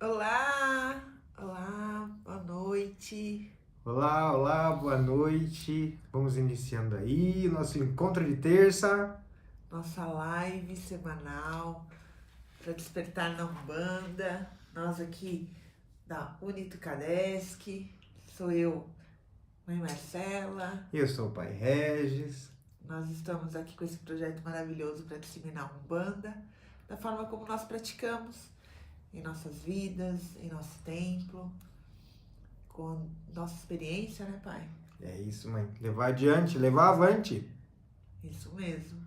Olá, olá, boa noite. Olá, olá, boa noite. Vamos iniciando aí o nosso encontro de terça. Nossa live semanal para despertar na Umbanda. Nós aqui da Unitucadesc. Sou eu, mãe Marcela. Eu sou o Pai Regis. Nós estamos aqui com esse projeto maravilhoso para disseminar a Umbanda da forma como nós praticamos em nossas vidas, em nosso templo, com nossa experiência, né, pai? É isso, mãe. Levar adiante, levar avante. Isso mesmo.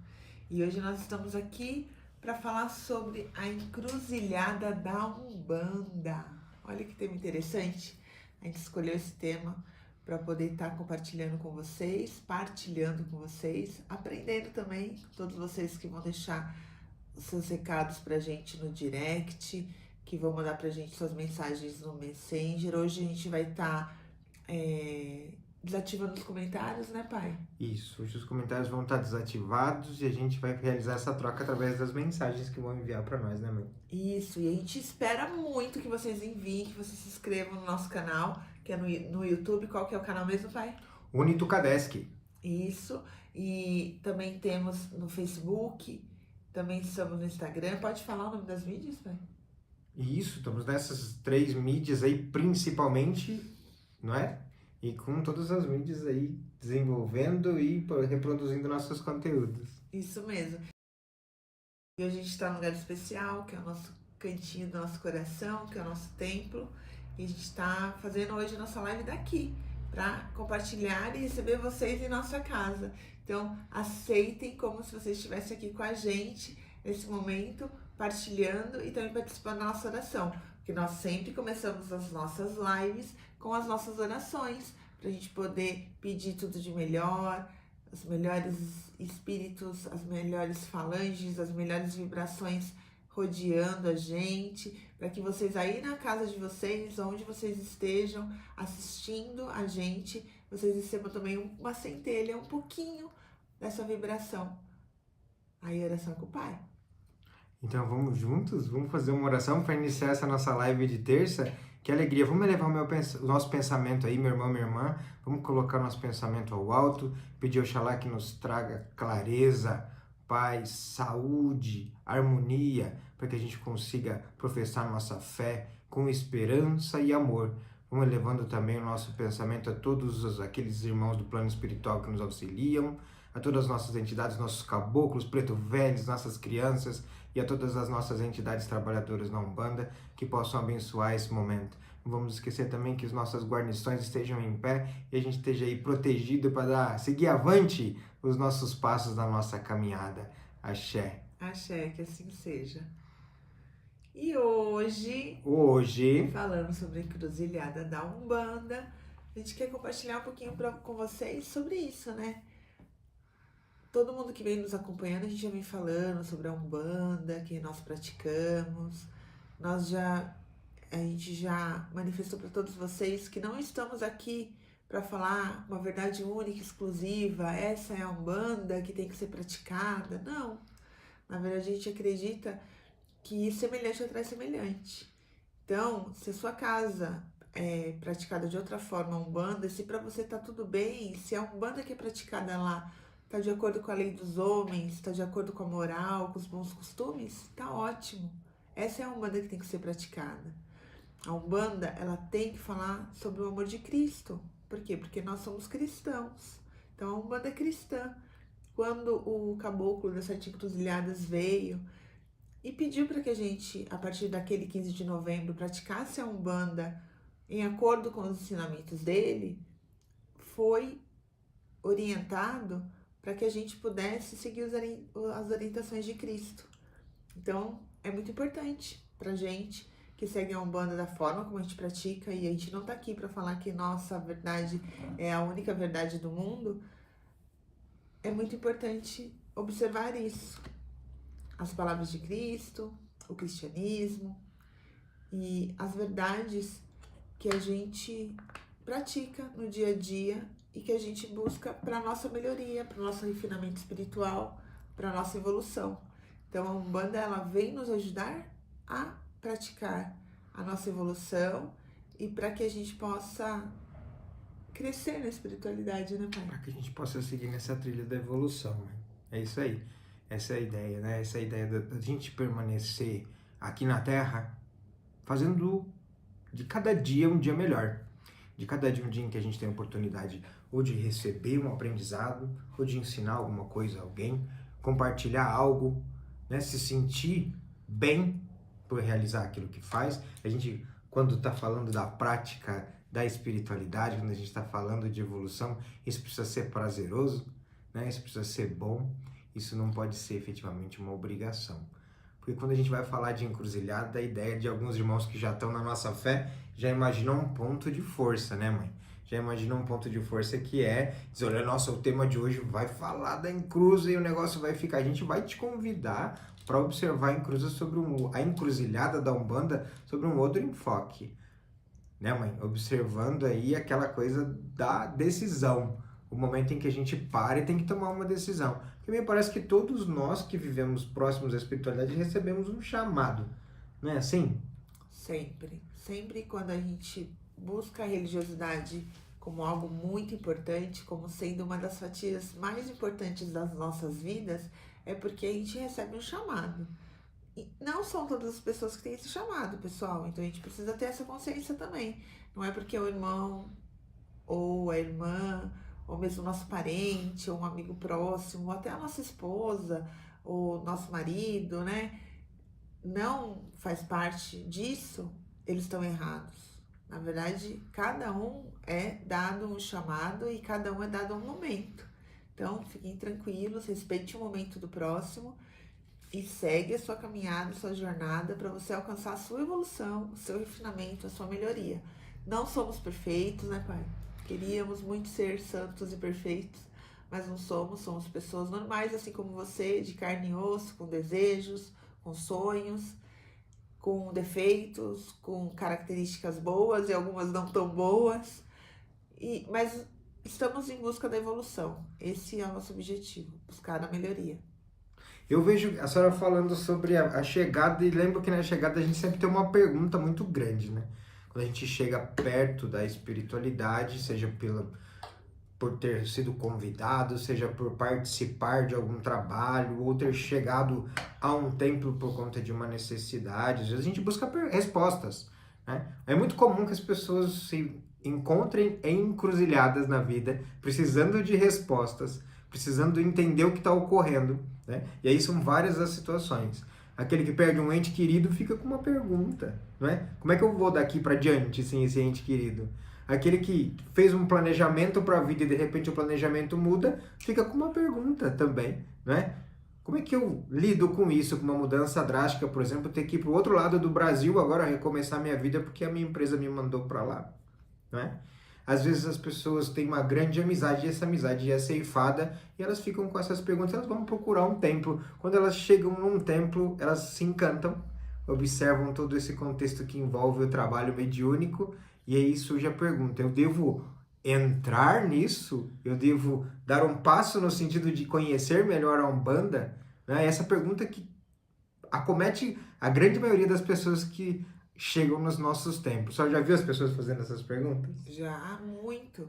E hoje nós estamos aqui para falar sobre a encruzilhada da Umbanda. Olha que tema interessante. A gente escolheu esse tema para poder estar compartilhando com vocês, partilhando com vocês, aprendendo também, todos vocês que vão deixar os seus recados para a gente no direct, que vão mandar para a gente suas mensagens no Messenger. Hoje a gente vai estar desativando os comentários, né, pai? Isso, hoje os comentários vão estar desativados e a gente vai realizar essa troca através das mensagens que vão enviar para nós, né, mãe? Isso, e a gente espera muito que vocês enviem, que vocês se inscrevam no nosso canal, que é no YouTube. Qual que é o canal mesmo, pai? Unitucadesc. Isso, e também temos no Facebook, também estamos no Instagram. Pode falar o nome das mídias, pai? Isso, estamos nessas três mídias aí principalmente, não é? E com todas as mídias aí desenvolvendo e reproduzindo nossos conteúdos. Isso mesmo. E hoje a gente está num lugar especial, que é o nosso cantinho do nosso coração, que é o nosso templo. E a gente está fazendo hoje a nossa live daqui, para compartilhar e receber vocês em nossa casa. Então, aceitem como se vocês estivessem aqui com a gente nesse momento, partilhando e também participando da nossa oração. Porque nós sempre começamos as nossas lives com as nossas orações, para a gente poder pedir tudo de melhor, os melhores espíritos, as melhores falanges, as melhores vibrações rodeando a gente, para que vocês aí na casa de vocês, onde vocês estejam assistindo a gente, vocês recebam também uma centelha, um pouquinho dessa vibração. Aí oração com o Pai. Então vamos juntos, vamos fazer uma oração para iniciar essa nossa live de terça. Que alegria! Vamos elevar o nosso pensamento aí, meu irmão, minha irmã. Vamos colocar nosso pensamento ao alto, pedir ao Oxalá que nos traga clareza, paz, saúde, harmonia, para que a gente consiga professar nossa fé com esperança e amor. Vamos elevando também o nosso pensamento a todos aqueles irmãos do plano espiritual que nos auxiliam, a todas as nossas entidades, nossos caboclos, preto velhos, nossas crianças, e a todas as nossas entidades trabalhadoras na Umbanda que possam abençoar esse momento. Não vamos esquecer também que as nossas guarnições estejam em pé e a gente esteja aí protegido para seguir avante os nossos passos na nossa caminhada. Axé. Axé, que assim seja. E hoje, falando sobre a encruzilhada da Umbanda, a gente quer compartilhar um pouquinho com vocês sobre isso, né? Todo mundo que vem nos acompanhando, a gente já vem falando sobre a Umbanda, que nós praticamos. A gente já manifestou para todos vocês que não estamos aqui para falar uma verdade única, exclusiva, essa é a Umbanda que tem que ser praticada. Não. Na verdade, a gente acredita que semelhante atrai semelhante. Então, se a sua casa é praticada de outra forma, a Umbanda, se para você tá tudo bem, se a Umbanda que é praticada lá está de acordo com a lei dos homens, está de acordo com a moral, com os bons costumes, tá ótimo. Essa é a Umbanda que tem que ser praticada. A Umbanda, ela tem que falar sobre o amor de Cristo. Por quê? Porque nós somos cristãos. Então, a Umbanda é cristã. Quando o caboclo das Sete Encruzilhadas veio e pediu para que a gente, a partir daquele 15 de novembro, praticasse a Umbanda em acordo com os ensinamentos dele, foi orientado para que a gente pudesse seguir as orientações de Cristo. Então, é muito importante para a gente que segue a Umbanda da forma como a gente pratica, e a gente não está aqui para falar que nossa verdade é a única verdade do mundo. É muito importante observar isso. As palavras de Cristo, o cristianismo e as verdades que a gente pratica no dia a dia e que a gente busca para a nossa melhoria, para o nosso refinamento espiritual, para a nossa evolução. Então a Umbanda, ela vem nos ajudar a praticar a nossa evolução e para que a gente possa crescer na espiritualidade, né, Pai? Para que a gente possa seguir nessa trilha da evolução, né? É isso aí. Essa é a ideia, né? Essa é a ideia da gente permanecer aqui na Terra, fazendo de cada dia um dia melhor. De cada dia um dia em que a gente tem a oportunidade ou de receber um aprendizado, ou de ensinar alguma coisa a alguém, compartilhar algo, né? Se sentir bem por realizar aquilo que faz. A gente, quando está falando da prática da espiritualidade, quando a gente está falando de evolução, isso precisa ser prazeroso, né? Isso precisa ser bom, isso não pode ser efetivamente uma obrigação. Porque quando a gente vai falar de encruzilhada, a ideia de alguns irmãos que já estão na nossa fé, já imaginam um ponto de força, né, mãe? Já imaginam um ponto de força que é dizer, olha, nossa, o tema de hoje vai falar da encruza e o negócio vai ficar. A gente vai te convidar para observar a encruza sobre a encruzilhada da Umbanda sobre um outro enfoque, né, mãe? Observando aí aquela coisa da decisão, o momento em que a gente para e tem que tomar uma decisão. Porque me parece que todos nós que vivemos próximos à espiritualidade recebemos um chamado, não é assim? Sempre. Sempre quando a gente busca a religiosidade como algo muito importante, como sendo uma das fatias mais importantes das nossas vidas, é porque a gente recebe um chamado. E não são todas as pessoas que têm esse chamado, pessoal. Então a gente precisa ter essa consciência também. Não é porque o irmão ou a irmã, ou mesmo nosso parente, ou um amigo próximo, ou até a nossa esposa, ou nosso marido, né, não faz parte disso, eles estão errados. Na verdade, cada um é dado um chamado e cada um é dado um momento. Então, fiquem tranquilos, respeite o momento do próximo e segue a sua caminhada, a sua jornada para você alcançar a sua evolução, o seu refinamento, a sua melhoria. Não somos perfeitos, né, Pai? Queríamos muito ser santos e perfeitos, mas não somos. Somos pessoas normais, assim como você, de carne e osso, com desejos, com sonhos, com defeitos, com características boas e algumas não tão boas. Mas estamos em busca da evolução. Esse é o nosso objetivo, buscar a melhoria. Eu vejo a senhora falando sobre a chegada e lembro que na chegada a gente sempre tem uma pergunta muito grande, né? Quando a gente chega perto da espiritualidade, seja por ter sido convidado, seja por participar de algum trabalho, ou ter chegado a um templo por conta de uma necessidade, às vezes a gente busca respostas, né? É muito comum que as pessoas se encontrem em encruzilhadas na vida, precisando de respostas, precisando entender o que está ocorrendo, né? E aí são várias as situações. Aquele que perde um ente querido fica com uma pergunta, não é? Como é que eu vou daqui para diante sem esse ente querido? Aquele que fez um planejamento para a vida e de repente o planejamento muda, fica com uma pergunta também, não é? Como é que eu lido com isso, com uma mudança drástica, por exemplo, ter que ir para o outro lado do Brasil agora recomeçar minha vida porque a minha empresa me mandou para lá, não é? Às vezes as pessoas têm uma grande amizade e essa amizade é ceifada e elas ficam com essas perguntas, elas vão procurar um templo. Quando elas chegam num templo, elas se encantam, observam todo esse contexto que envolve o trabalho mediúnico e aí surge a pergunta, eu devo entrar nisso? Eu devo dar um passo no sentido de conhecer melhor a Umbanda? Né? Essa pergunta que acomete a grande maioria das pessoas que chegam nos nossos tempos. Você já viu as pessoas fazendo essas perguntas? Já, muito.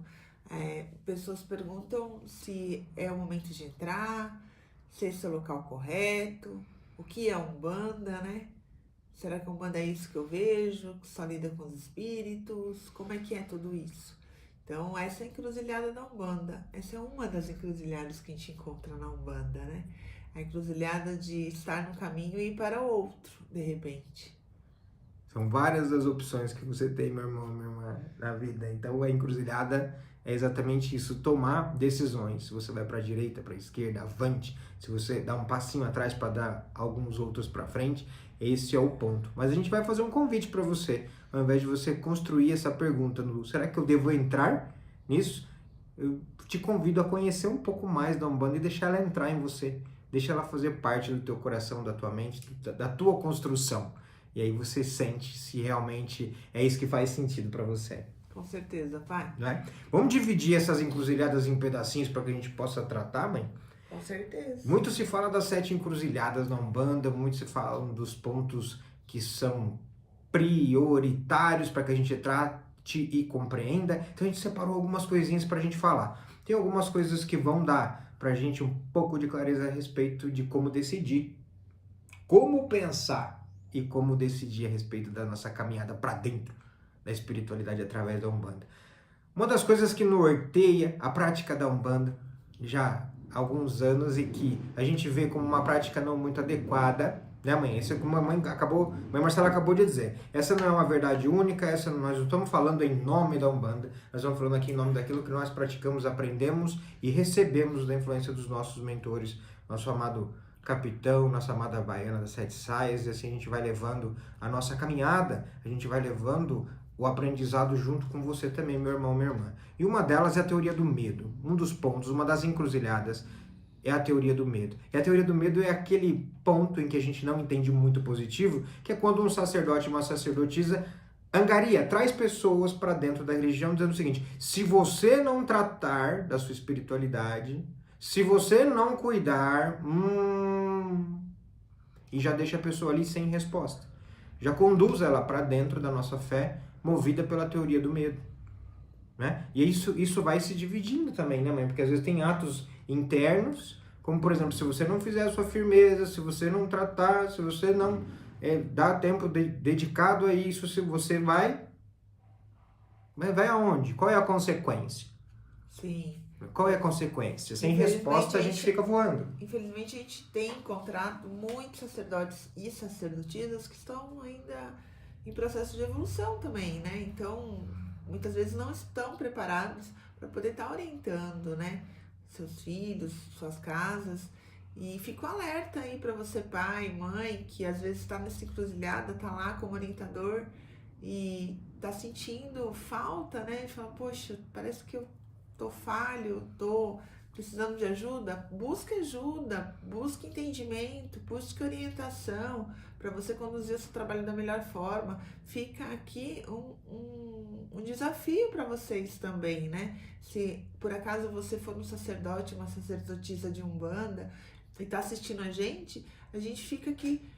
Pessoas perguntam se é o momento de entrar, se esse é o local correto, o que é Umbanda, né? Será que a Umbanda é isso que eu vejo, que só lida com os espíritos? Como é que é tudo isso? Então, essa é a encruzilhada da Umbanda. Essa é uma das encruzilhadas que a gente encontra na Umbanda, né? A encruzilhada de estar no caminho e ir para o outro, de repente. São várias as opções que você tem, meu irmão, minha irmã, na vida. Então, a encruzilhada é exatamente isso, tomar decisões. Se você vai para a direita, para a esquerda, avante. Se você dá um passinho atrás para dar alguns outros para frente, esse é o ponto. Mas a gente vai fazer um convite para você. Ao invés de você construir essa pergunta, será que eu devo entrar nisso? Eu te convido a conhecer um pouco mais da Umbanda e deixar ela entrar em você. Deixa ela fazer parte do teu coração, da tua mente, da tua construção. E aí você sente se realmente é isso que faz sentido para você. Com certeza, pai. Né? Vamos dividir essas encruzilhadas em pedacinhos para que a gente possa tratar, mãe? Com certeza. Muito se fala das 7 encruzilhadas na Umbanda, muito se fala dos pontos que são prioritários para que a gente trate e compreenda. Então a gente separou algumas coisinhas para a gente falar. Tem algumas coisas que vão dar para a gente um pouco de clareza a respeito de como decidir, como pensar e como decidir a respeito da nossa caminhada para dentro da espiritualidade através da Umbanda. Uma das coisas que norteia a prática da Umbanda já há alguns anos e que a gente vê como uma prática não muito adequada, né, mãe? Isso é como a mãe Marcela acabou de dizer. Essa não é uma verdade única, nós não estamos falando em nome da Umbanda, nós estamos falando aqui em nome daquilo que nós praticamos, aprendemos e recebemos da influência dos nossos mentores, nosso amado capitão, nossa amada baiana das 7 saias, e assim a gente vai levando a nossa caminhada, a gente vai levando o aprendizado junto com você também, meu irmão, minha irmã. E uma delas é a teoria do medo. Um dos pontos, uma das encruzilhadas é a teoria do medo. E a teoria do medo é aquele ponto em que a gente não entende muito positivo, que é quando um sacerdote, uma sacerdotisa angaria, traz pessoas para dentro da religião dizendo o seguinte: se você não tratar da sua espiritualidade, se você não cuidar, e já deixa a pessoa ali sem resposta. Já conduz ela para dentro da nossa fé, movida pela teoria do medo, né? E isso vai se dividindo também, né, mãe? Porque às vezes tem atos internos, como por exemplo, se você não fizer a sua firmeza, se você não tratar, se você não dar tempo dedicado a isso, se você vai aonde? Qual é a consequência? Sim. Qual é a consequência? Sem resposta a gente fica voando. Infelizmente a gente tem encontrado muitos sacerdotes e sacerdotisas que estão ainda em processo de evolução também, né? Então, muitas vezes não estão preparados para poder estar orientando, né? Seus filhos, suas casas. E fico alerta aí para você, pai, mãe, que às vezes está nessa encruzilhada, tá lá como orientador e tá sentindo falta, né? E fala, poxa, parece que eu tô falho, tô precisando de ajuda. Busque ajuda, busque entendimento, busque orientação para você conduzir o seu trabalho da melhor forma. Fica aqui um desafio para vocês também, né? Se por acaso você for um sacerdote, uma sacerdotisa de Umbanda e tá assistindo a gente fica aqui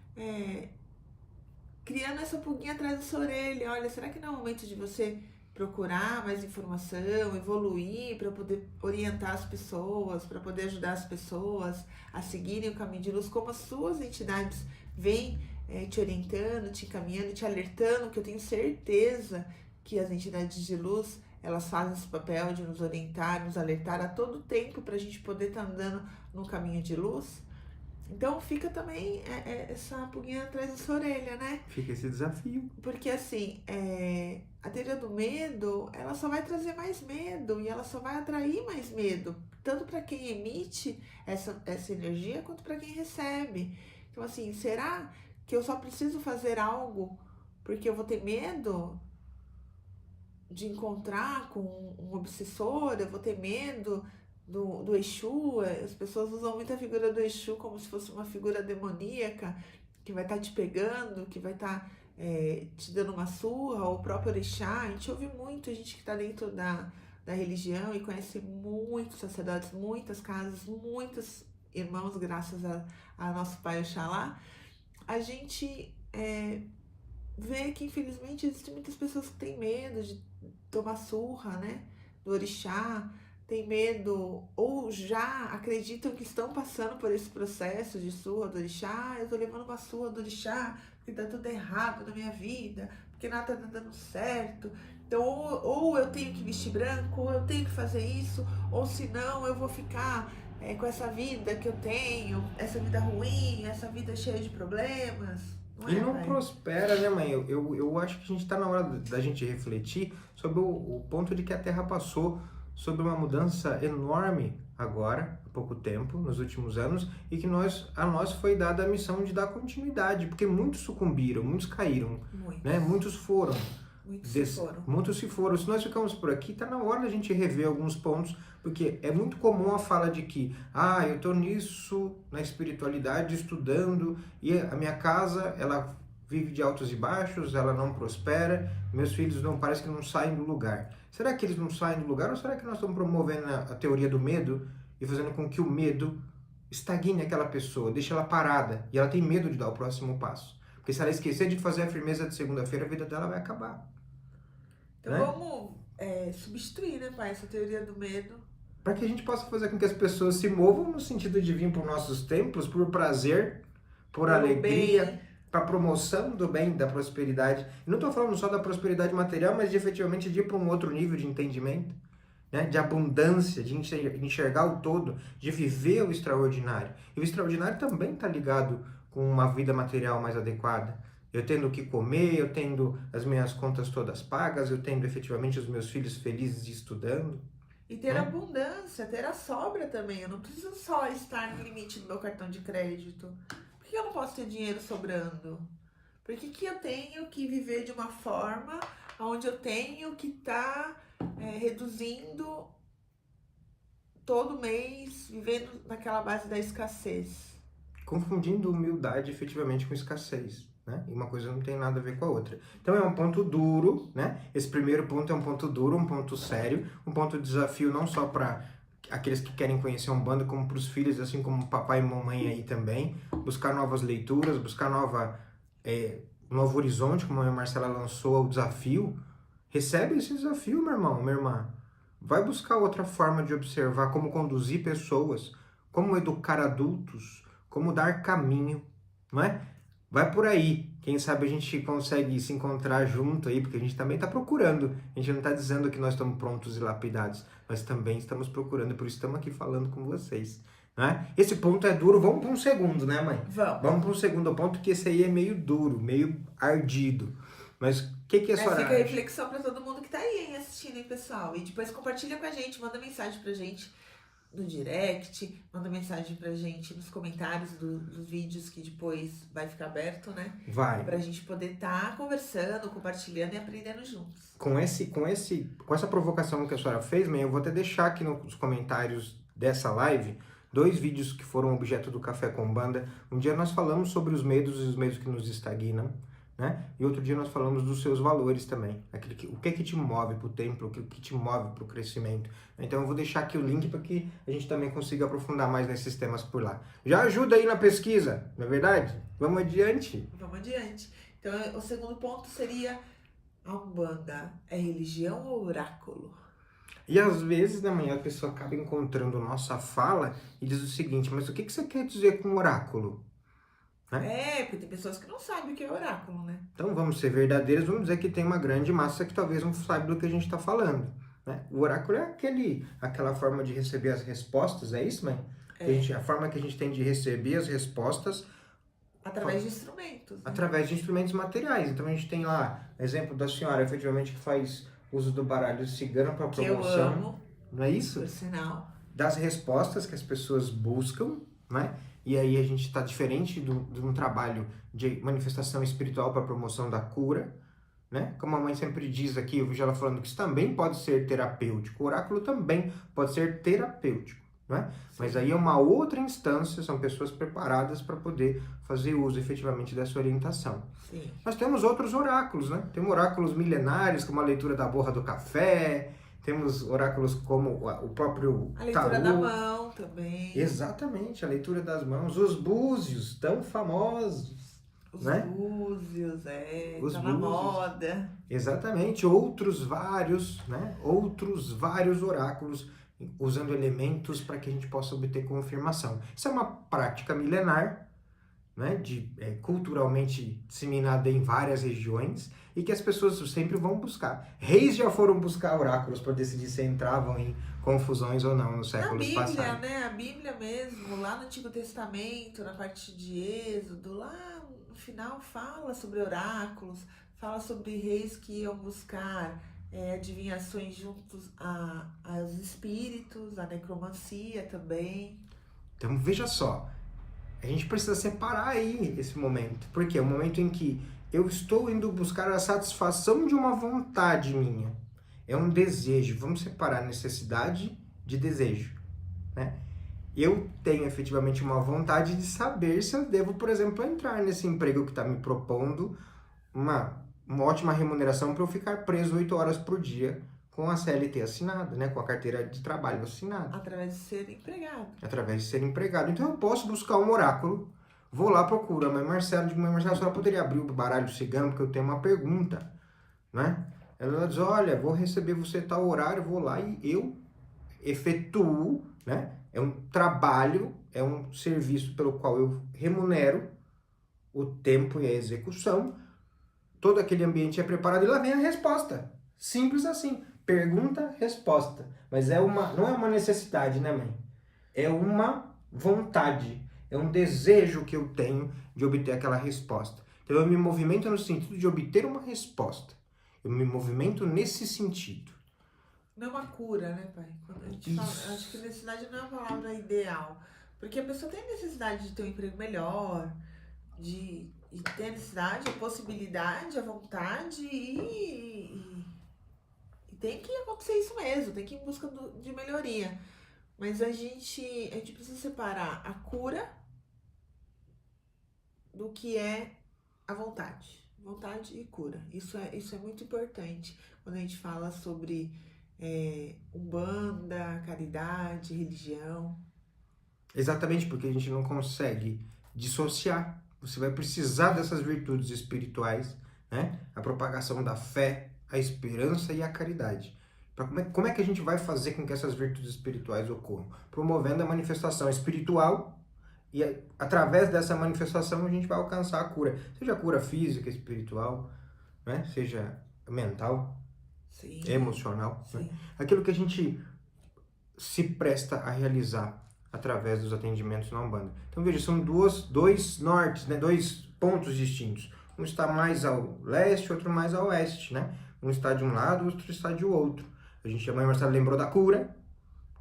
criando essa pulguinha atrás da sua orelha. Olha, será que não é o momento de você procurar mais informação, evoluir para poder orientar as pessoas, para poder ajudar as pessoas a seguirem o caminho de luz, como as suas entidades vêm te orientando, te encaminhando, te alertando, que eu tenho certeza que as entidades de luz, elas fazem esse papel de nos orientar, nos alertar a todo tempo para a gente poder estar andando no caminho de luz. Então fica também essa pulguinha atrás da sua orelha, né? Fica esse desafio. Porque assim, a teoria do medo, ela só vai trazer mais medo e ela só vai atrair mais medo, tanto para quem emite essa energia quanto para quem recebe. Então assim, será que eu só preciso fazer algo porque eu vou ter medo de encontrar com um obsessor? Eu vou ter medo do Exu? As pessoas usam muito a figura do Exu como se fosse uma figura demoníaca que vai estar te pegando, que vai estar te dando uma surra, ou o próprio Orixá. A gente ouve muito, gente que está dentro da religião e conhece muitos sacerdotes, muitas casas, muitos irmãos, graças a nosso pai Oxalá. A gente vê que infelizmente existem muitas pessoas que têm medo de tomar surra, né, do Orixá, tem medo ou já acreditam que estão passando por esse processo de surra do Orixá. Eu tô levando uma surra do Orixá porque tá tudo errado na minha vida, porque nada tá dando certo. Então, ou eu tenho que vestir branco, ou eu tenho que fazer isso, ou senão eu vou ficar com essa vida que eu tenho, essa vida ruim, essa vida cheia de problemas. Não prospera, né, mãe? Eu acho que a gente tá na hora da gente refletir sobre o ponto de que a Terra passou sobre uma mudança enorme agora, há pouco tempo, nos últimos anos, e que a nós foi dada a missão de dar continuidade, porque muitos sucumbiram, muitos caíram, né? Muitos foram. Muitos se foram. Se nós ficamos por aqui, tá na hora da gente rever alguns pontos, porque é muito comum a fala de que eu tô nisso, na espiritualidade, estudando, e a minha casa, ela vive de altos e baixos, ela não prospera, meus filhos parece que não saem do lugar. Será que eles não saem do lugar, ou será que nós estamos promovendo a teoria do medo e fazendo com que o medo estagne aquela pessoa, deixe ela parada, e ela tem medo de dar o próximo passo? Porque se ela esquecer de fazer a firmeza de segunda-feira, a vida dela vai acabar. Então vamos substituir, né, pai, essa teoria do medo. Para que a gente possa fazer com que as pessoas se movam no sentido de vir para os nossos templos por prazer, por alegria, para promoção do bem, da prosperidade. E não estou falando só da prosperidade material, mas de efetivamente de ir para um outro nível de entendimento, né? De abundância, de enxergar o todo, de viver o extraordinário. E o extraordinário também está ligado com uma vida material mais adequada. Eu tendo o que comer, eu tendo as minhas contas todas pagas, eu tendo efetivamente os meus filhos felizes estudando. E ter abundância, ter a sobra também. Eu não preciso só estar no limite do meu cartão de crédito. Por que eu não posso ter dinheiro sobrando? Por que eu tenho que viver de uma forma onde eu tenho que estar reduzindo todo mês, vivendo naquela base da escassez? Confundindo humildade efetivamente com escassez, né? E uma coisa não tem nada a ver com a outra. Então é um ponto duro, né? Esse primeiro ponto é um ponto duro, um ponto sério, um ponto de desafio não só para aqueles que querem conhecer a Umbanda, como para os filhos, assim como papai e mamãe aí também, buscar novas leituras, buscar novo horizonte, como a Marcela lançou o desafio. Recebe esse desafio, meu irmão, minha irmã. Vai buscar outra forma de observar como conduzir pessoas, como educar adultos, como dar caminho, não é? Vai por aí. Quem sabe a gente consegue se encontrar junto aí, porque a gente também está procurando. A gente não está dizendo que nós estamos prontos e lapidados. Nós também estamos procurando, por isso estamos aqui falando com vocês. Né? Esse ponto é duro. Vamos para um segundo, né, mãe? Vamos para um segundo ponto, que esse aí é meio duro, meio ardido. Mas o que a senhora acha? Fica a reflexão para todo mundo que está aí assistindo, hein, pessoal? E depois compartilha com a gente, manda mensagem pra gente no direct, manda mensagem pra gente nos comentários dos vídeos que depois vai ficar aberto, né? Vai. Pra gente poder estar conversando, compartilhando e aprendendo juntos. Com essa provocação que a senhora fez, mãe, eu vou até deixar aqui nos comentários dessa live 2 vídeos que foram objeto do Café com Umbanda. Um dia nós falamos sobre os medos e os medos que nos estagnam, né? E outro dia nós falamos dos seus valores também. O que te move para o templo, o que te move para o crescimento. Então eu vou deixar aqui o link para que a gente também consiga aprofundar mais nesses temas por lá. Já ajuda aí na pesquisa, não é verdade? Vamos adiante? Vamos adiante. Então o segundo ponto seria: a Umbanda é religião ou oráculo? E às vezes, na manhã, a pessoa acaba encontrando nossa fala e diz o seguinte: mas o que você quer dizer com oráculo? Né? Porque tem pessoas que não sabem o que é oráculo, né? Então vamos ser verdadeiros, vamos dizer que tem uma grande massa que talvez não saiba do que a gente está falando. Né? O oráculo é aquela forma de receber as respostas, é isso, mãe? A forma que a gente tem de receber as respostas através de instrumentos. Né? Através de instrumentos materiais. Então a gente tem lá, exemplo da senhora, efetivamente, que faz uso do baralho cigano para promoção. Que eu amo. Não é isso? Por sinal. Das respostas que as pessoas buscam, né? E aí a gente está diferente de um trabalho de manifestação espiritual para promoção da cura, né? Como a mãe sempre diz aqui, eu vejo ela falando que isso também pode ser terapêutico. O oráculo também pode ser terapêutico, né? Mas aí é uma outra instância, são pessoas preparadas para poder fazer uso efetivamente dessa orientação. Sim. Nós temos outros oráculos, né? Temos oráculos milenares, como a leitura da borra do café. Temos oráculos como o próprio a leitura tarô. da mão também. Exatamente, a leitura das mãos. Os búzios, tão famosos. Os né? búzios, Os tá búzios. na moda. Exatamente, outros vários, né? Outros vários oráculos usando elementos para que a gente possa obter confirmação. Isso é uma prática milenar, né? Culturalmente disseminada em várias regiões, e que as pessoas sempre vão buscar. Reis já foram buscar oráculos para decidir se entravam em confusões ou não nos séculos passados. A Bíblia, né? A Bíblia mesmo, lá no Antigo Testamento, na parte de Êxodo, lá no final fala sobre oráculos, fala sobre reis que iam buscar adivinhações juntos aos espíritos, a necromancia também. Então veja só, a gente precisa separar aí esse momento, porque é o momento em que eu estou indo buscar a satisfação de uma vontade minha. É um desejo. Vamos separar necessidade de desejo, né? Eu tenho efetivamente uma vontade de saber se eu devo, por exemplo, entrar nesse emprego que está me propondo uma ótima remuneração para eu ficar preso 8 horas por dia com a CLT assinada, né? Com a carteira de trabalho assinada. Através de ser empregado. Através de ser empregado. Então eu posso buscar um oráculo Vou lá, procuro a mãe Marcela, digo, mãe Marcela, a senhora poderia abrir o baralho cigano, porque eu tenho uma pergunta, né? Ela diz, olha, vou receber você tal horário, vou lá e eu efetuo, né? É um trabalho, é um serviço pelo qual eu remunero o tempo e a execução, todo aquele ambiente é preparado e lá vem a resposta. Simples assim. Pergunta, resposta. Mas não é uma necessidade, né, mãe? É uma vontade, é um desejo que eu tenho de obter aquela resposta. Então eu me movimento no sentido de obter uma resposta. Eu me movimento nesse sentido. Não é uma cura, né, pai? Quando a gente fala, acho que necessidade não é a palavra ideal. Porque a pessoa tem necessidade de ter um emprego melhor, de ter necessidade, a possibilidade, a vontade e tem que acontecer isso mesmo, tem que ir em busca de melhoria. Mas a gente precisa separar a cura do que é a vontade. Vontade e cura. Isso é muito importante quando a gente fala sobre umbanda, caridade, religião. Exatamente, porque a gente não consegue dissociar. Você vai precisar dessas virtudes espirituais, né? A propagação da fé, a esperança e a caridade. Como é que a gente vai fazer com que essas virtudes espirituais ocorram? Promovendo a manifestação espiritual e através dessa manifestação a gente vai alcançar a cura. Seja a cura física, espiritual, né? Seja mental, Sim. emocional. Sim. Né? Aquilo que a gente se presta a realizar através dos atendimentos na Umbanda. Então veja, são dois nortes, né? Dois pontos distintos. Um está mais ao leste, outro mais ao oeste, né? Um está de um lado, outro está de outro. A mãe Marcela lembrou da cura,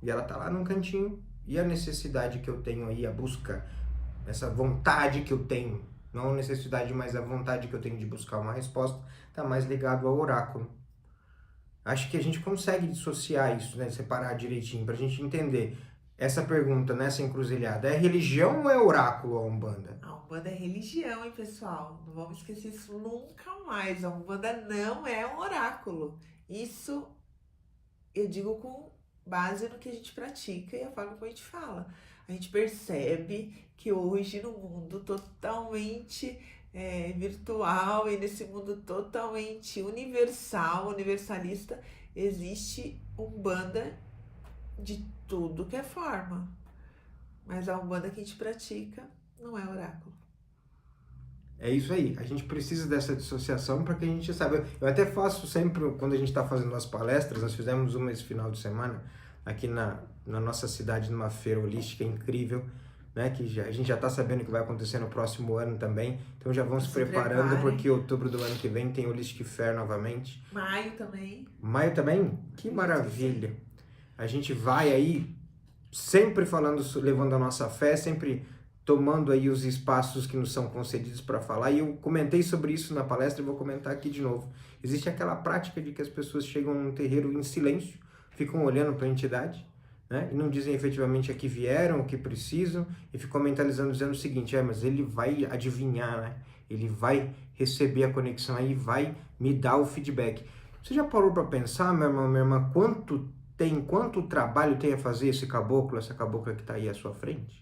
e ela está lá num cantinho, e a necessidade que eu tenho aí, a busca, essa vontade que eu tenho, não a necessidade, mas a vontade que eu tenho de buscar uma resposta, está mais ligado ao oráculo. Acho que a gente consegue dissociar isso, né? Separar direitinho, para a gente entender essa pergunta nessa encruzilhada. É religião ou é oráculo a Umbanda? A Umbanda é religião, hein, pessoal? Não vamos esquecer isso nunca mais. A Umbanda não é um oráculo. Isso eu digo com base no que a gente pratica e a forma como a gente fala. A gente percebe que hoje no mundo totalmente virtual e nesse mundo totalmente universalista, existe Umbanda de tudo que é forma. Mas a Umbanda que a gente pratica não é oráculo. É isso aí, a gente precisa dessa dissociação para que a gente saiba. Eu até faço sempre, quando a gente está fazendo as palestras, nós fizemos uma esse final de semana, aqui na nossa cidade, numa feira holística incrível, né? Que a gente já está sabendo que vai acontecer no próximo ano também, então já vamos se preparando, porque outubro do ano que vem tem Holistic Fair novamente. Maio também. Maio também? Que maravilha! A gente vai aí sempre falando, levando a nossa fé, sempre tomando aí os espaços que nos são concedidos para falar, e eu comentei sobre isso na palestra e vou comentar aqui de novo. Existe aquela prática de que as pessoas chegam num terreiro em silêncio, ficam olhando para a entidade, né, e não dizem efetivamente a que vieram, o que precisam, e ficam mentalizando dizendo o seguinte, mas ele vai adivinhar, né? Ele vai receber a conexão aí, vai me dar o feedback. Você já parou para pensar, meu irmão, minha irmã, quanto trabalho tem a fazer esse caboclo, essa cabocla que está aí à sua frente?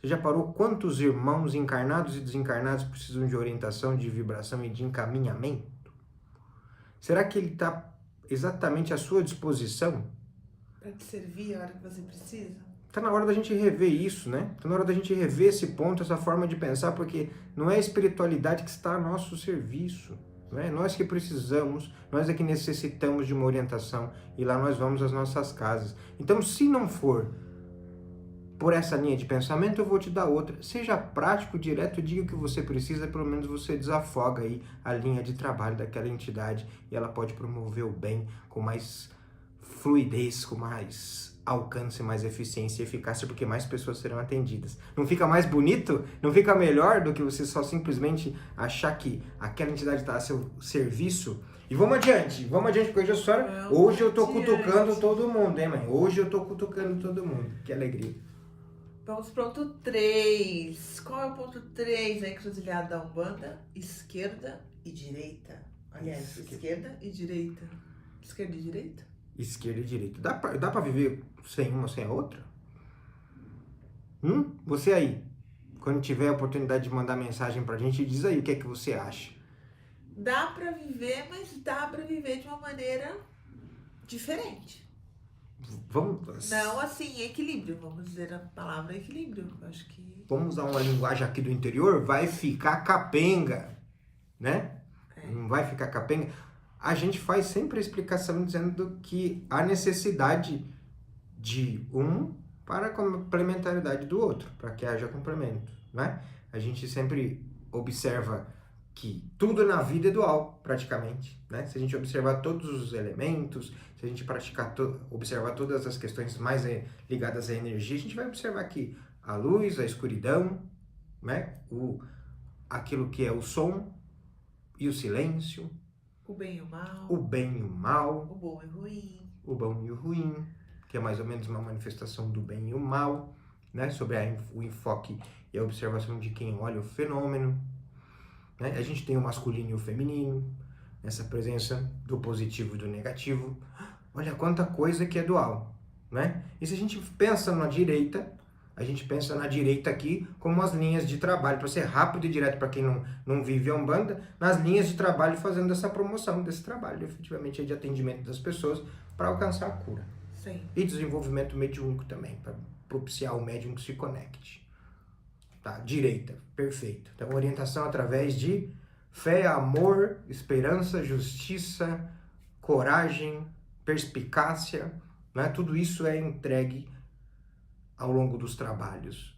Você já parou quantos irmãos encarnados e desencarnados precisam de orientação, de vibração e de encaminhamento? Será que ele está exatamente à sua disposição? Para te servir a hora que você precisa? Está na hora da gente rever isso, né? Está na hora da gente rever esse ponto, essa forma de pensar, porque não é a espiritualidade que está a nosso serviço. Não é? Nós que precisamos, nós é que necessitamos de uma orientação, e lá nós vamos às nossas casas. Então, se não for por essa linha de pensamento, eu vou te dar outra. Seja prático, direto, diga o que você precisa, pelo menos você desafoga aí a linha de trabalho daquela entidade e ela pode promover o bem com mais fluidez, com mais alcance, mais eficiência e eficácia, porque mais pessoas serão atendidas. Não fica mais bonito? Não fica melhor do que você só simplesmente achar que aquela entidade está a seu serviço? E vamos adiante, porque hoje eu tô cutucando todo mundo, hein, mãe? Hoje eu tô cutucando todo mundo. Que alegria. Vamos pro ponto 3. Qual é o ponto 3 da encruzilhada da Umbanda? Esquerda e direita. Aliás, esquerda e direita. Esquerda e direita? Esquerda e direita. Dá pra viver sem uma, sem a outra? Você aí, quando tiver a oportunidade de mandar mensagem pra gente, diz aí o que é que você acha. Dá pra viver, mas dá pra viver de uma maneira diferente. Vamos... Não assim, equilíbrio, vamos dizer a palavra equilíbrio. Eu acho que... Vamos usar uma linguagem aqui do interior, vai ficar capenga, né? Não vai ficar capenga. A gente faz sempre a explicação dizendo que há necessidade de um para a complementaridade do outro, para que haja complemento, né? A gente sempre observa que tudo na vida é dual, praticamente, né? Se a gente observar todos os elementos, se a gente observar todas as questões mais ligadas à energia, a gente vai observar que a luz, a escuridão, né? Aquilo que é o som e o silêncio, o bem e o mal, o bem e o mal, o bom e o ruim, o bom e o ruim, que é mais ou menos uma manifestação do bem e o mal, né? Sobre o enfoque e a observação de quem olha o fenômeno, né? A gente tem o masculino e o feminino, essa presença do positivo e do negativo. Olha quanta coisa que é dual, né? E se a gente pensa na direita, a gente pensa na direita aqui como as linhas de trabalho, para ser rápido e direto para quem não vive a Umbanda, nas linhas de trabalho fazendo essa promoção desse trabalho, efetivamente, de atendimento das pessoas para alcançar a cura. Sim. E desenvolvimento mediúnico também, para propiciar o médium que se conecte. Tá, direita, perfeito. Então, orientação através de fé, amor, esperança, justiça, coragem, perspicácia, né? Tudo isso é entregue ao longo dos trabalhos,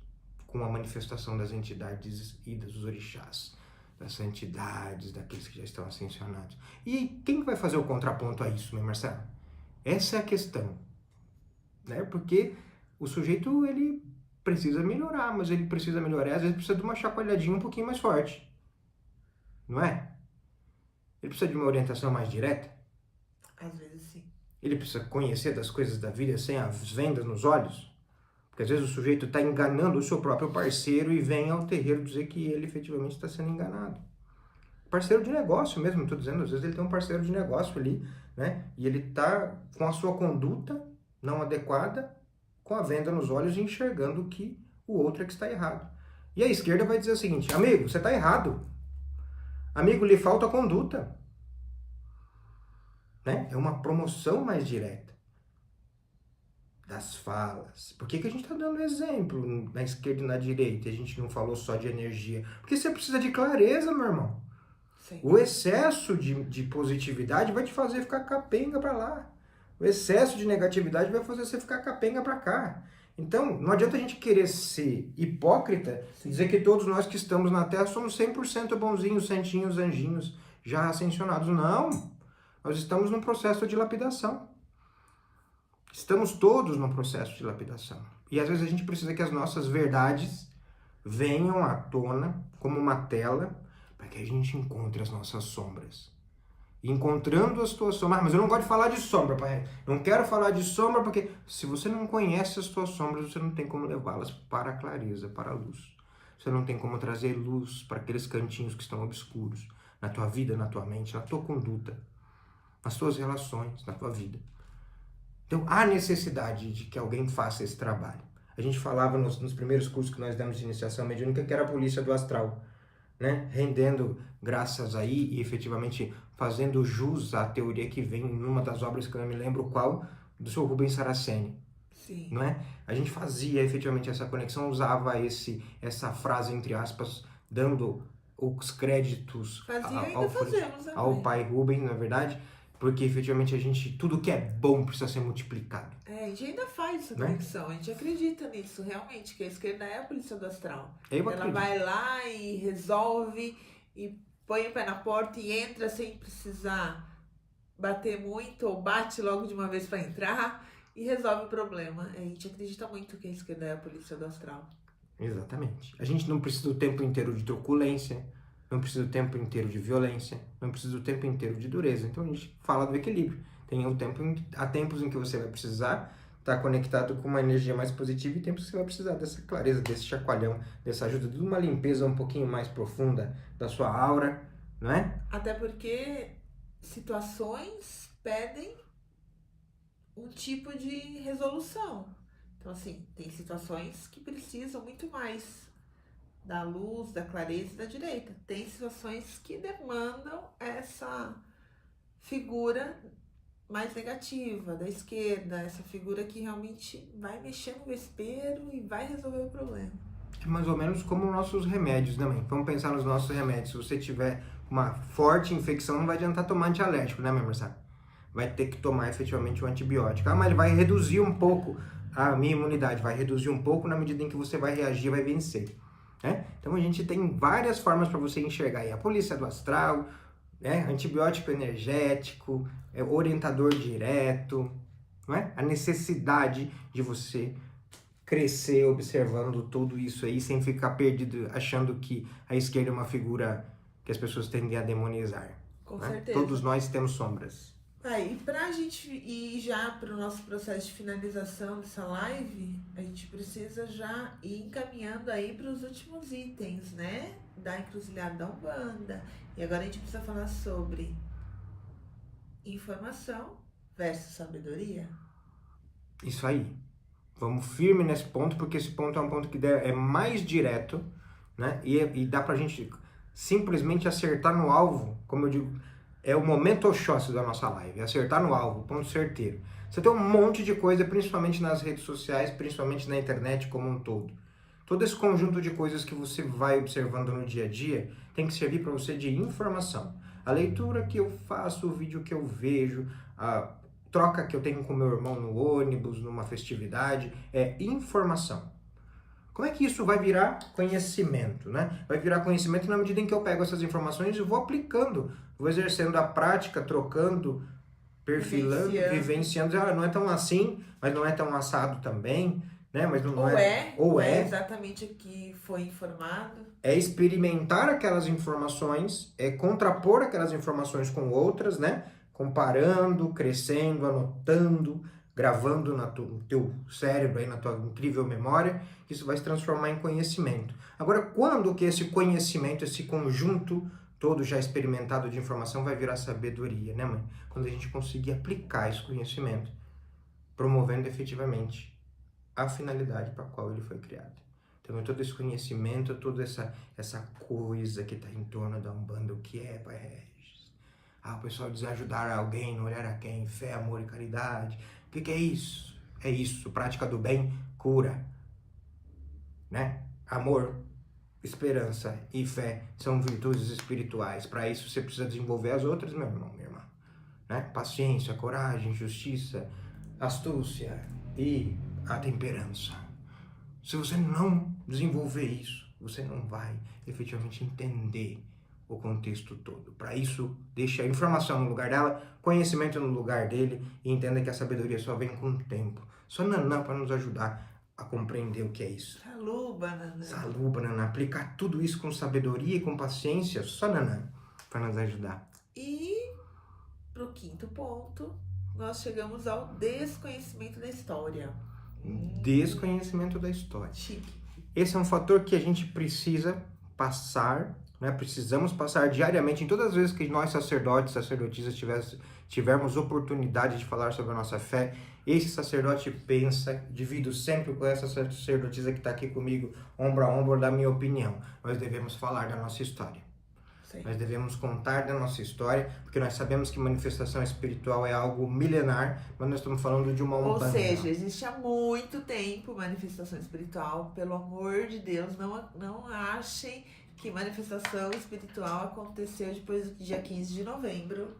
com a manifestação das entidades e dos orixás, das entidades, daqueles que já estão ascensionados. E quem vai fazer o contraponto a isso, né, Marcelo? Essa é a questão, né? Porque o sujeito, ele precisa melhorar, mas ele precisa melhorar, às vezes precisa de uma chacoalhadinha um pouquinho mais forte, não é? Ele precisa de uma orientação mais direta? Às vezes sim. Ele precisa conhecer das coisas da vida sem as vendas nos olhos? Porque às vezes o sujeito está enganando o seu próprio parceiro e vem ao terreiro dizer que ele efetivamente está sendo enganado. Parceiro de negócio mesmo, estou dizendo, às vezes ele tem um parceiro de negócio ali, né? E ele está com a sua conduta não adequada, com a venda nos olhos e enxergando que o outro é que está errado. E a esquerda vai dizer o seguinte: amigo, você está errado. Amigo, lhe falta conduta. Né? É uma promoção mais direta das falas. Por que a gente está dando exemplo na esquerda e na direita? A gente não falou só de energia. Porque você precisa de clareza, meu irmão. Sim. O excesso de positividade vai te fazer ficar capenga para lá. O excesso de negatividade vai fazer você ficar capenga para cá. Então, não adianta a gente querer ser hipócrita e dizer que todos nós que estamos na Terra somos 100% bonzinhos, santinhos, anjinhos, já ascensionados. Não! Nós estamos num processo de lapidação. Estamos todos num processo de lapidação. E às vezes a gente precisa que as nossas verdades venham à tona como uma tela para que a gente encontre as nossas sombras. E encontrando as tuas sombras... mas eu não gosto de falar de sombra, pai. Não quero falar de sombra porque se você não conhece as tuas sombras, você não tem como levá-las para a clareza, para a luz. Você não tem como trazer luz para aqueles cantinhos que estão obscuros na tua vida, na tua mente, na tua conduta, nas tuas relações, na tua vida. Então, há necessidade de que alguém faça esse trabalho. A gente falava nos primeiros cursos que nós demos de iniciação mediúnica que era a polícia do astral, né? Rendendo graças aí e efetivamente fazendo jus à teoria que vem numa das obras que eu não me lembro qual, do seu Rubens Saraceni. Sim. Não é? A gente fazia efetivamente essa conexão, usava essa frase entre aspas, dando os créditos ao pai Rubens, na verdade, porque efetivamente tudo que é bom precisa ser multiplicado. A gente ainda faz essa conexão, a gente acredita nisso realmente, que a esquerda é a polícia do astral. Ela vai lá e resolve e põe o pé na porta e entra sem precisar bater muito, ou bate logo de uma vez para entrar e resolve o problema. A gente acredita muito que a esquerda é a polícia do astral. Exatamente. A gente não precisa o tempo inteiro de truculência, não precisa o tempo inteiro de violência, não precisa o tempo inteiro de dureza. Então a gente fala do equilíbrio. Há tempos em que você vai precisar estar conectado com uma energia mais positiva e tempos que você vai precisar dessa clareza, desse chacoalhão, dessa ajuda, de uma limpeza um pouquinho mais profunda da sua aura, não é? Até porque situações pedem um tipo de resolução. Então, assim, tem situações que precisam muito mais da luz, da clareza e da direita. Tem situações que demandam essa figura mais negativa, da esquerda, essa figura que realmente vai mexer no vespeiro e vai resolver o problema. É mais ou menos como nossos remédios, né, mãe? Vamos pensar nos nossos remédios. Se você tiver uma forte infecção, não vai adiantar tomar antialérgico, né, minha Marcelo? Vai ter que tomar efetivamente um antibiótico. Mas ele vai reduzir um pouco a minha imunidade, vai reduzir um pouco na medida em que você vai reagir, vai vencer. Né? Então a gente tem várias formas para você enxergar aí. A polícia do astral, né? Antibiótico energético, orientador direto, né? A necessidade de você crescer observando tudo isso aí, sem ficar perdido, achando que a esquerda é uma figura que as pessoas tendem a demonizar. Com né? certeza. Todos nós temos sombras. E pra gente ir já para o nosso processo de finalização dessa live, a gente precisa já ir encaminhando aí para os últimos itens, né? Da encruzilhada da Umbanda. E agora a gente precisa falar sobre informação versus sabedoria. Isso aí. Vamos firme nesse ponto, porque esse ponto é um ponto que é mais direto, né? E dá pra gente simplesmente acertar no alvo, como eu digo, é o momento Oxóssi da nossa live, acertar no alvo, ponto certeiro. Você tem um monte de coisa, principalmente nas redes sociais, principalmente na internet como um todo. Todo esse conjunto de coisas que você vai observando no dia a dia tem que servir para você de informação. A leitura que eu faço, o vídeo que eu vejo, a troca que eu tenho com meu irmão no ônibus, numa festividade, é informação. Como é que isso vai virar conhecimento, né? Vai virar conhecimento na medida em que eu pego essas informações e vou aplicando, vou exercendo a prática, trocando, perfilando, vivenciando. Não é tão assim, mas não é tão assado também, né? Mas não ou é exatamente o que foi informado. É experimentar aquelas informações, é contrapor aquelas informações com outras, né? Comparando, crescendo, anotando, gravando no teu cérebro, aí, na tua incrível memória, isso vai se transformar em conhecimento. Agora, quando que esse conhecimento, esse conjunto todo já experimentado de informação vai virar sabedoria, né, mãe? Quando a gente conseguir aplicar esse conhecimento, promovendo efetivamente a finalidade para a qual ele foi criado. Então, todo esse conhecimento, toda essa coisa que está em torno da Umbanda, o que é, Pai Regis? O pessoal diz ajudar alguém, não olhar a quem, fé, amor e caridade. O que é isso? É isso, prática do bem cura, né? Amor, esperança e fé são virtudes espirituais. Para isso você precisa desenvolver as outras, meu irmão, minha irmã, né? Paciência, coragem, justiça, astúcia e a temperança. Se você não desenvolver isso, você não vai efetivamente entender o contexto todo. Para isso, deixe a informação no lugar dela, conhecimento no lugar dele e entenda que a sabedoria só vem com o tempo. Só Nanã para nos ajudar a compreender o que é isso. Saluba, Nanã. Saluba, Nanã. Aplicar tudo isso com sabedoria e com paciência, só Nanã para nos ajudar. E para o quinto ponto, nós chegamos ao desconhecimento da história. Desconhecimento da história. Chique. Esse é um fator que a gente precisa passar, né? Precisamos passar diariamente, em todas as vezes que nós sacerdotes, sacerdotisas tivermos oportunidade de falar sobre a nossa fé, esse sacerdote pensa, divido sempre com essa sacerdotisa que está aqui comigo, ombro a ombro, da minha opinião. Nós devemos falar da nossa história. Sim. Nós devemos contar da nossa história, porque nós sabemos que manifestação espiritual é algo milenar, mas nós estamos falando de uma Umbanda. Ou seja, existe há muito tempo manifestação espiritual. Pelo amor de Deus, não achem que manifestação espiritual aconteceu depois do dia 15 de novembro.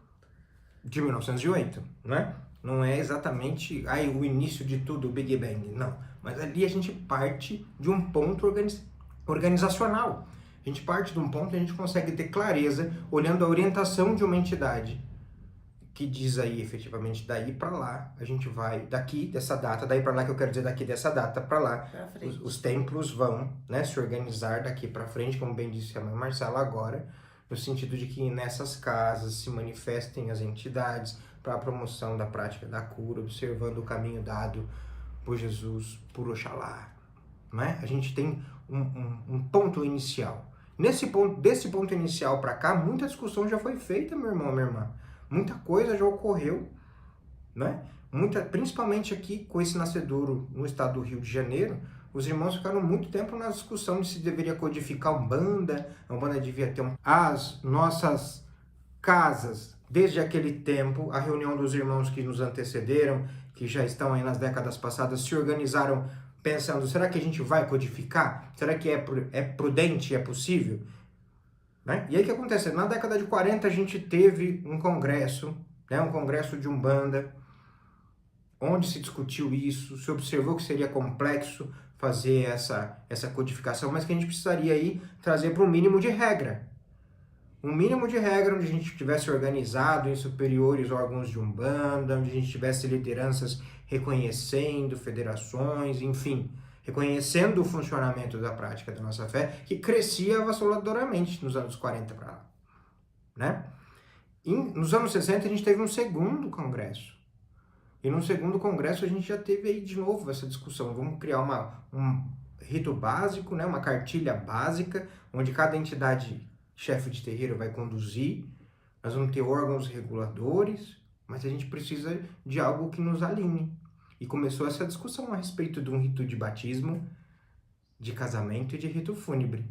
De 1908, né? Não é exatamente o início de tudo, o Big Bang, não. Mas ali a gente parte de um ponto organizacional. A gente parte de um ponto e a gente consegue ter clareza olhando a orientação de uma entidade que diz aí efetivamente daí para lá, a gente vai daqui dessa data, daí para lá que eu quero dizer daqui dessa data para lá, os templos vão, né, se organizar daqui para frente, como bem disse a mãe Marcela agora, no sentido de que nessas casas se manifestem as entidades para a promoção da prática da cura, observando o caminho dado por Jesus, por Oxalá, né? A gente tem um ponto inicial. Desse ponto inicial para cá, muita discussão já foi feita, meu irmão, minha irmã. Muita coisa já ocorreu, né? Principalmente aqui com esse nascedouro no estado do Rio de Janeiro, os irmãos ficaram muito tempo na discussão de se deveria codificar a Umbanda devia ter as nossas casas, desde aquele tempo, a reunião dos irmãos que nos antecederam, que já estão aí nas décadas passadas, se organizaram pensando, será que a gente vai codificar? Será que é prudente, é possível? Né? E aí o que acontece? Na década de 40 a gente teve um congresso, né? Um congresso de Umbanda, onde se discutiu isso, se observou que seria complexo fazer essa codificação, mas que a gente precisaria aí trazer para um mínimo de regra. Um mínimo de regra onde a gente tivesse organizado em superiores órgãos de Umbanda, onde a gente tivesse lideranças reconhecendo federações, enfim, reconhecendo o funcionamento da prática da nossa fé, que crescia avassaladoramente nos anos 40 para lá, né? Nos anos 60 a gente teve um segundo congresso. E no segundo congresso a gente já teve aí de novo essa discussão. Vamos criar um rito básico, né? Uma cartilha básica, onde cada entidade chefe de terreiro vai conduzir. Nós vamos ter órgãos reguladores, mas a gente precisa de algo que nos alinhe. E começou essa discussão a respeito de um rito de batismo, de casamento e de rito fúnebre.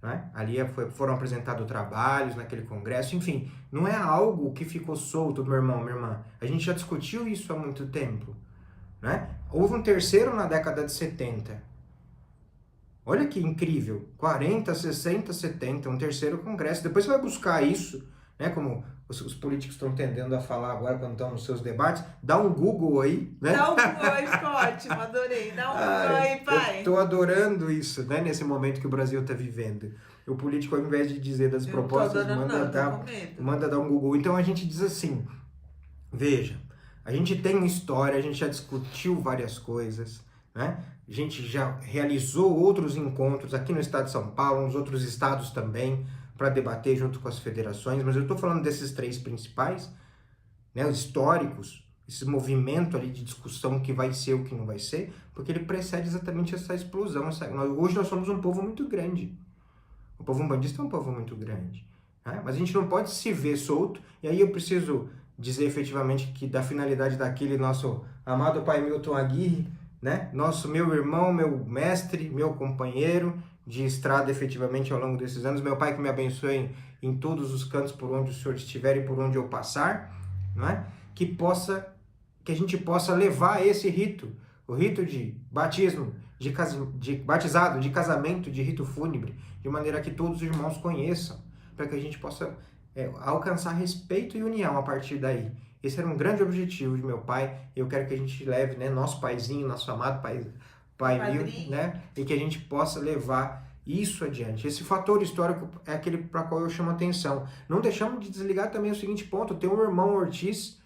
Né? Ali foram apresentados trabalhos naquele congresso, enfim, não é algo que ficou solto, meu irmão, minha irmã. A gente já discutiu isso há muito tempo. Né? Houve um terceiro na década de 70. Olha que incrível, 40, 60, 70, um terceiro congresso. Depois você vai buscar isso, né? Como os políticos estão tendendo a falar agora quando estão nos seus debates. Dá um Google aí, né? Dá um Google aí, ficou ótimo, adorei. Dá um Google aí, pai. Estou adorando isso, né? Nesse momento que o Brasil está vivendo. O político, ao invés de dizer das propostas, manda dar um Google. Então a gente diz assim, veja, a gente tem história, a gente já discutiu várias coisas, né? A gente já realizou outros encontros aqui no estado de São Paulo, nos outros estados também, para debater junto com as federações, mas eu estou falando desses três principais, né, os históricos, esse movimento ali de discussão que vai ser o que não vai ser, porque ele precede exatamente essa explosão. Hoje nós somos um povo muito grande. O povo umbandista é um povo muito grande. Né? Mas a gente não pode se ver solto, e aí eu preciso dizer efetivamente que da finalidade daquele nosso amado pai Milton Aguirre, né? Meu irmão, meu mestre, meu companheiro de estrada efetivamente ao longo desses anos, meu pai que me abençoe em todos os cantos por onde o Senhor estiver e por onde eu passar, não é? Que a gente possa levar esse rito, o rito de batismo, de batizado, de casamento, de rito fúnebre, de maneira que todos os irmãos conheçam, para que a gente possa alcançar respeito e união a partir daí. Esse era um grande objetivo de meu pai. Eu quero que a gente leve, né, nosso paizinho, nosso amado pai Milton, né, e que a gente possa levar isso adiante. Esse fator histórico é aquele para qual eu chamo a atenção. Não deixamos de desligar também o seguinte ponto: tem um irmão Ortiz,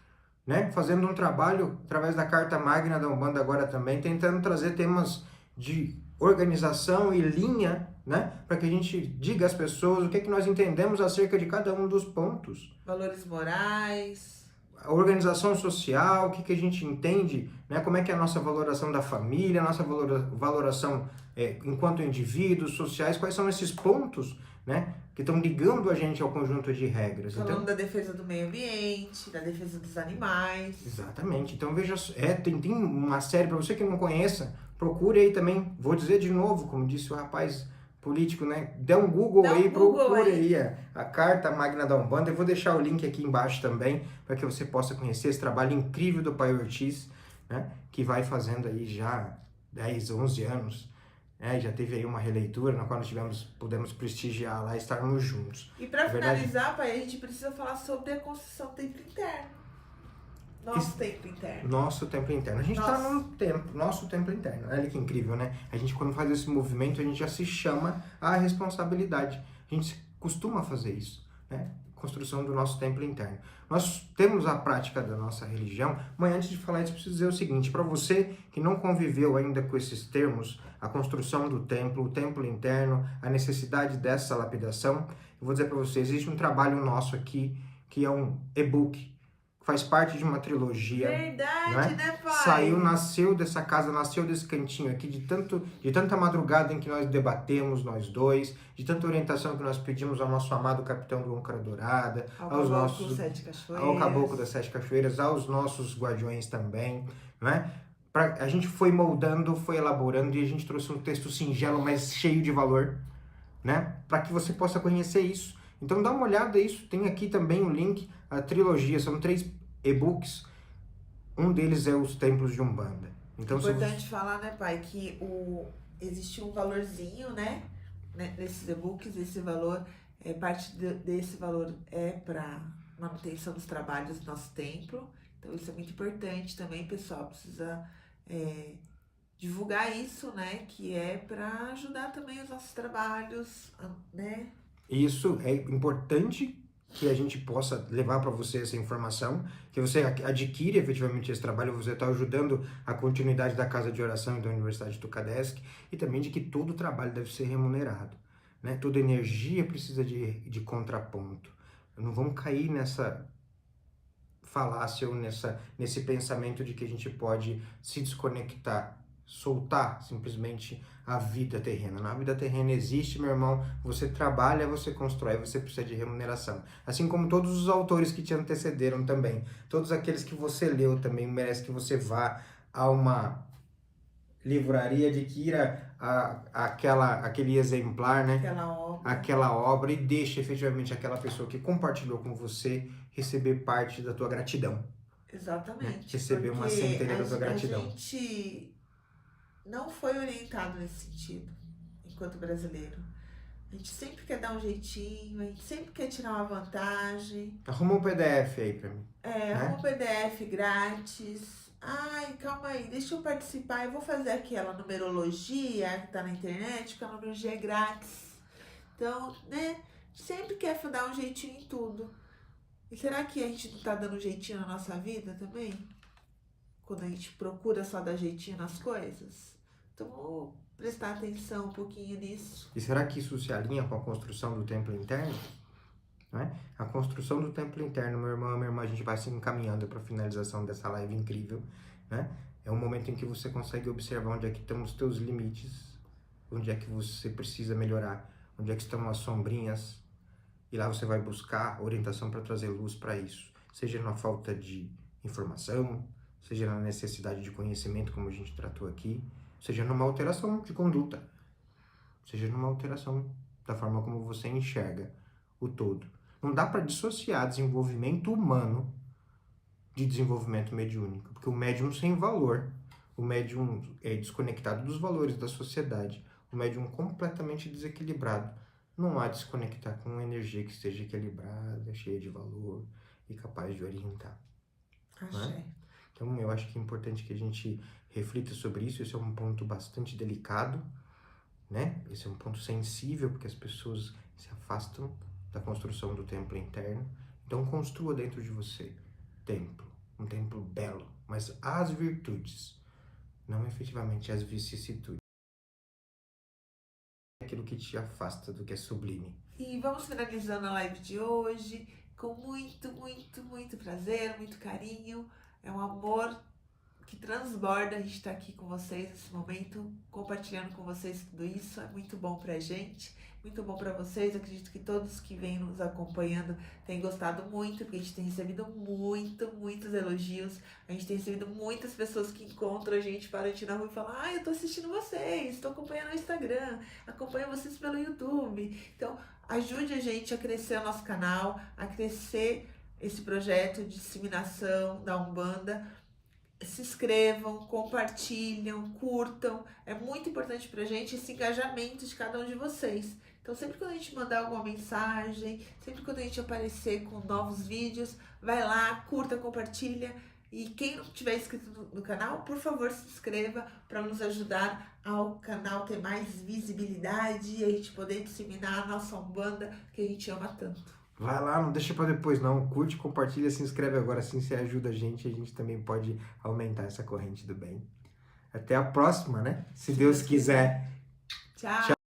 né, fazendo um trabalho através da Carta Magna da Umbanda agora também, tentando trazer temas de organização e linha, né, para que a gente diga às pessoas o que é que nós entendemos acerca de cada um dos pontos. Valores morais, a organização social, o que a gente entende, né? Como é que é a nossa valoração da família, a nossa valoração enquanto indivíduos sociais, quais são esses pontos, né, que estão ligando a gente ao conjunto de regras. Falando então, da defesa do meio ambiente, da defesa dos animais. Exatamente. Então veja, tem uma série, para você que não conheça, procure aí também, vou dizer de novo, como disse o rapaz político, né? Dê um Google aí, procure aí a Carta Magna da Umbanda. Eu vou deixar o link aqui embaixo também, para que você possa conhecer esse trabalho incrível do pai Ortiz, né? Que vai fazendo aí já 10, 11 anos. Já teve aí uma releitura na qual nós pudemos prestigiar lá e estarmos juntos. E para finalizar, pai, a gente precisa falar sobre a construção do templo interno. Templo interno. Nosso templo interno. A gente está num templo, nosso templo interno. Olha que incrível, né? A gente, quando faz esse movimento, a gente já se chama à responsabilidade. A gente costuma fazer isso, né? Construção do nosso templo interno. Nós temos a prática da nossa religião, mas antes de falar isso, eu preciso dizer o seguinte: para você que não conviveu ainda com esses termos, a construção do templo, o templo interno, a necessidade dessa lapidação, eu vou dizer para você, existe um trabalho nosso aqui, que é um e-book, faz parte de uma trilogia. Verdade, né, pai? Nasceu dessa casa, nasceu desse cantinho aqui, de tanta madrugada em que nós debatemos, nós dois, de tanta orientação que nós pedimos ao nosso amado capitão do Ôncara Dourada, ao Caboclo das Sete Cachoeiras, aos nossos guardiões também, não é? A gente foi moldando, foi elaborando e a gente trouxe um texto singelo, mas cheio de valor, né? Para que você possa conhecer isso. Então dá uma olhada nisso. Tem aqui também o link, a trilogia. São 3 e-books. Um deles é Os Templos de Umbanda. Então, importante falar, né, pai, que existe um valorzinho, né, nesses e-books. Esse valor, parte desse valor é para manutenção dos trabalhos do nosso templo. Então isso é muito importante também, pessoal. Precisa divulgar isso, né, que é para ajudar também os nossos trabalhos, né? Isso é importante que a gente possa levar para você essa informação, que você adquire efetivamente esse trabalho, você está ajudando a continuidade da Casa de Oração e da Universidade Tucadesc, e também de que todo trabalho deve ser remunerado, né? Toda energia precisa de contraponto. Não vamos cair nessa falácia ou nesse pensamento de que a gente pode se desconectar, soltar simplesmente a vida terrena. Na vida terrena existe, meu irmão, você trabalha, você constrói, você precisa de remuneração. Assim como todos os autores que te antecederam também, todos aqueles que você leu também, merece que você vá a uma livraria, adquira aquele exemplar, né? Aquela obra e deixe efetivamente aquela pessoa que compartilhou com você receber parte da tua gratidão. Exatamente. Né? Receber uma centelha da tua gratidão. A gente não foi orientado nesse sentido, enquanto brasileiro. A gente sempre quer dar um jeitinho, a gente sempre quer tirar uma vantagem. Arruma um PDF aí pra mim. Arruma um PDF grátis. Ai, calma aí, deixa eu participar. Eu vou fazer aquela numerologia que tá na internet, porque a numerologia é grátis. Então, né, sempre quer dar um jeitinho em tudo. E será que a gente não tá dando um jeitinho na nossa vida também? Quando a gente procura só dar jeitinho nas coisas? Então, vou prestar atenção um pouquinho nisso. E será que isso se alinha com a construção do templo interno? Né? A construção do templo interno, meu irmão e minha irmã, a gente vai se encaminhando para a finalização dessa live incrível, né? É um momento em que você consegue observar onde é que estão os teus limites, onde é que você precisa melhorar, onde é que estão as sombrinhas, e lá você vai buscar orientação para trazer luz para isso, seja na falta de informação, seja na necessidade de conhecimento, como a gente tratou aqui, seja numa alteração de conduta, seja numa alteração da forma como você enxerga o todo. Não dá para dissociar desenvolvimento humano de desenvolvimento mediúnico, porque o médium sem valor, o médium é desconectado dos valores da sociedade, o médium completamente desequilibrado, não há de se conectar com uma energia que esteja equilibrada, cheia de valor e capaz de orientar. Né? Então eu acho que é importante que a gente reflita sobre isso. Esse é um ponto bastante delicado, né? Esse é um ponto sensível, porque as pessoas se afastam da construção do templo interno. Então construa dentro de você um templo belo, mas as virtudes, não efetivamente as vicissitudes. Aquilo que te afasta do que é sublime. E vamos finalizando a live de hoje com muito, muito, muito prazer, muito carinho. É um amor que transborda a gente estar aqui com vocês nesse momento, compartilhando com vocês tudo isso. É muito bom pra gente, muito bom pra vocês. Acredito que todos que vêm nos acompanhando têm gostado muito, porque a gente tem recebido muitos elogios. A gente tem recebido muitas pessoas que encontram a gente, param na rua e falam: ah, eu tô assistindo vocês, tô acompanhando no Instagram, acompanho vocês pelo YouTube. Então, ajude a gente a crescer o nosso canal, a crescer esse projeto de disseminação da Umbanda. Se inscrevam, compartilham, curtam. É muito importante pra gente esse engajamento de cada um de vocês. Então, sempre quando a gente mandar alguma mensagem, sempre quando a gente aparecer com novos vídeos, vai lá, curta, compartilha. E quem não tiver inscrito no canal, por favor, se inscreva para nos ajudar ao canal ter mais visibilidade e a gente poder disseminar a nossa Umbanda que a gente ama tanto. Vai lá, não deixa pra depois não. Curte, compartilha, se inscreve agora, assim você ajuda a gente também pode aumentar essa corrente do bem. Até a próxima, né? Se Deus quiser. Tchau.